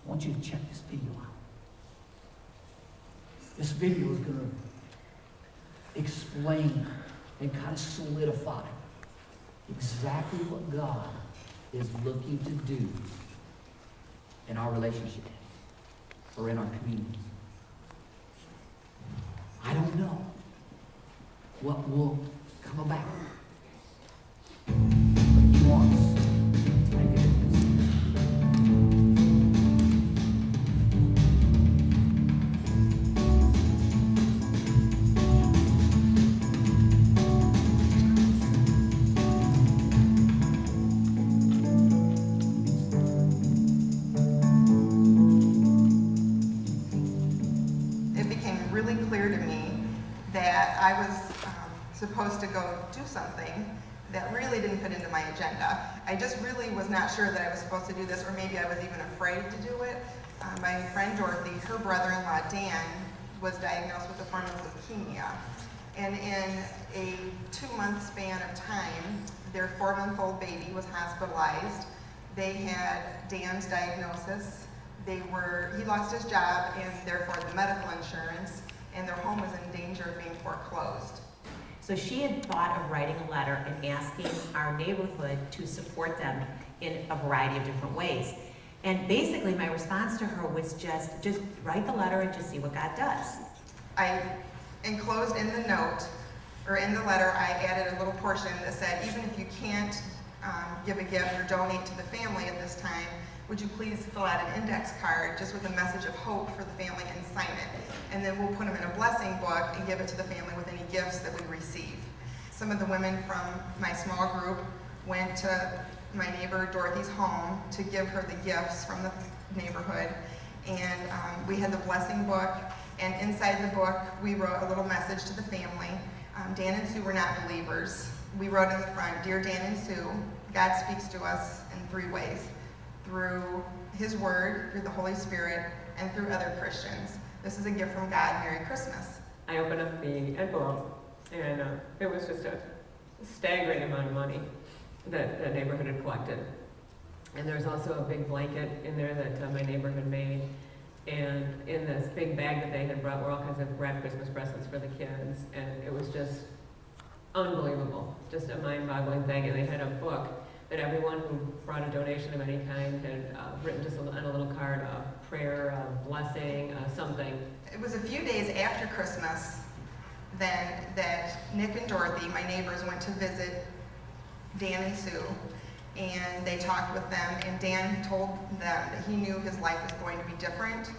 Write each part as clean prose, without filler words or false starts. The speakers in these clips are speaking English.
I want you to check this video out. This video is going to explain and kind of solidify exactly what God is looking to do in our relationship or in our communities. I don't know what will come about, but He wants to make a difference. It became really clear to me that I was supposed to go do something that really didn't fit into my agenda. I just really was not sure that I was supposed to do this, or maybe I was even afraid to do it. My friend Dorothy, her brother-in-law Dan, was diagnosed with a form of leukemia. And in a 2-month span of time, their 4-month-old baby was hospitalized. They had Dan's diagnosis. He lost his job and therefore the medical insurance, and their home was in danger of being foreclosed. So she had thought of writing a letter and asking our neighborhood to support them in a variety of different ways. And basically my response to her was just write the letter and just see what God does. I enclosed in the note, or in the letter, I added a little portion that said, even if you can't give a gift or donate to the family at this time, would you please fill out an index card just with a message of hope for the family and sign it. And then we'll put them in a blessing book and give it to the family with any gifts that we receive. Some of the women from my small group went to my neighbor Dorothy's home to give her the gifts from the neighborhood. And we had the blessing book, and inside the book we wrote a little message to the family. Dan and Sue were not believers. We wrote in the front, "Dear Dan and Sue, God speaks to us in 3 ways. Through His Word, through the Holy Spirit, and through other Christians. This is a gift from God. Merry Christmas." I opened up the envelope, and it was just a staggering amount of money that the neighborhood had collected. And there's also a big blanket in there that my neighbor had made. And in this big bag that they had brought were all kinds of wrapped Christmas presents for the kids. And it was just unbelievable, just a mind-boggling thing. And they had a book that everyone who brought a donation of any kind had written just on a little card, a prayer, a blessing, something. It was a few days after Christmas then that Nick and Dorothy, my neighbors, went to visit Dan and Sue, and they talked with them, and Dan told them that he knew his life was going to be different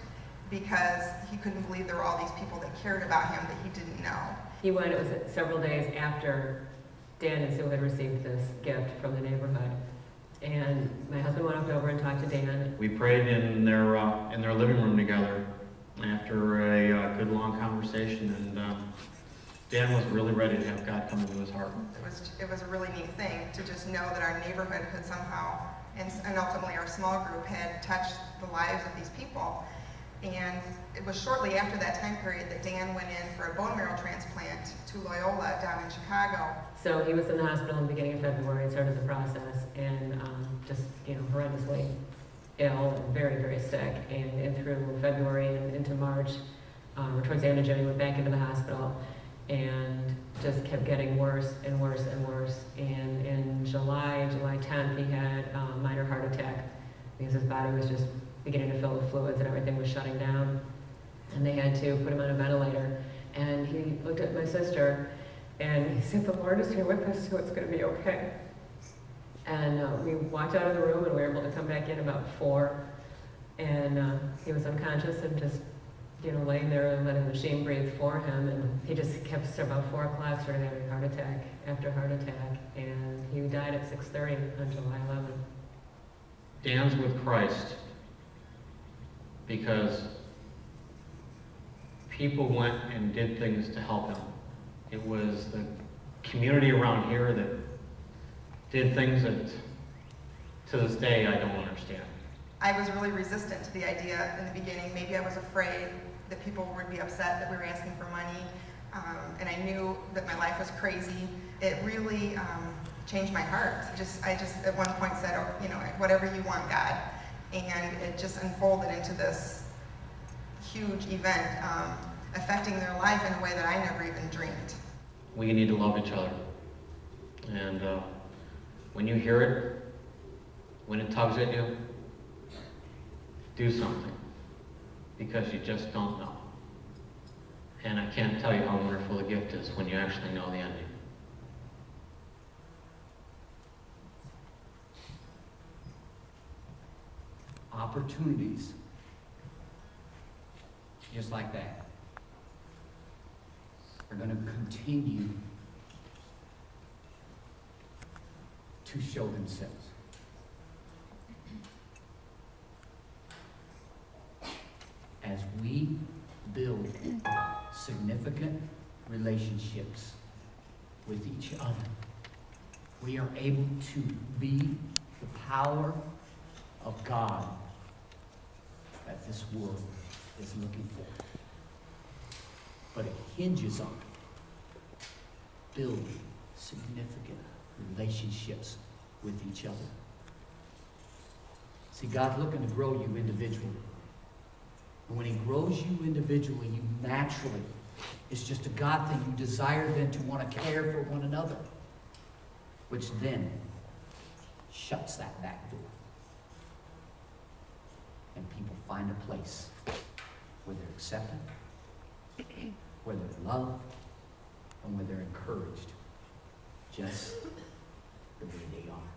because he couldn't believe there were all these people that cared about him that he didn't know. He went, it was several days after Dan and Sue had received this gift from the neighborhood. And my husband went up over and talked to Dan. We prayed in their living room together after a good long conversation, and Dan was really ready to have God come into his heart. It was a really neat thing to just know that our neighborhood had somehow, and ultimately our small group, had touched the lives of these people. And it was shortly after that time period that Dan went in for a bone marrow transplant to Loyola down in Chicago. So he was in the hospital in the beginning of February and started the process, and just, horrendously ill and very, very sick. And through February and into March, or towards the end of January, went back into the hospital and just kept getting worse and worse and worse. And in July 10th, he had a minor heart attack because his body was just beginning to fill with fluids and everything was shutting down. And they had to put him on a ventilator. And he looked at my sister and he said, "The Lord is here with us, so it's going to be okay." And we walked out of the room and we were able to come back in about 4. And he was unconscious and just, laying there and letting the machine breathe for him. And he just kept, about 4 o'clock, started having heart attack after heart attack. And he died at 6:30 on July 11th. Dan's with Christ because people went and did things to help him. It was the community around here that did things that, to this day, I don't understand. I was really resistant to the idea in the beginning. Maybe I was afraid that people would be upset that we were asking for money, and I knew that my life was crazy. It really changed my heart. I just at one point said, "Oh, whatever you want, God." And it just unfolded into this huge event, affecting their life in a way that I never even dreamed. We need to love each other. And when you hear it, when it tugs at you, do something, because you just don't know. And I can't tell you how wonderful the gift is when you actually know the ending. Opportunities, just like that, are going to continue to show themselves. As we build significant relationships with each other, we are able to be the power of God that this world is looking for. But it hinges on building significant relationships with each other. See, God's looking to grow you individually. And when he grows you individually, you naturally, it's just a God thing, you desire then to want to care for one another, which then shuts that back door. And people find a place where they're accepted, where they're loved, and where they're encouraged just the way they are.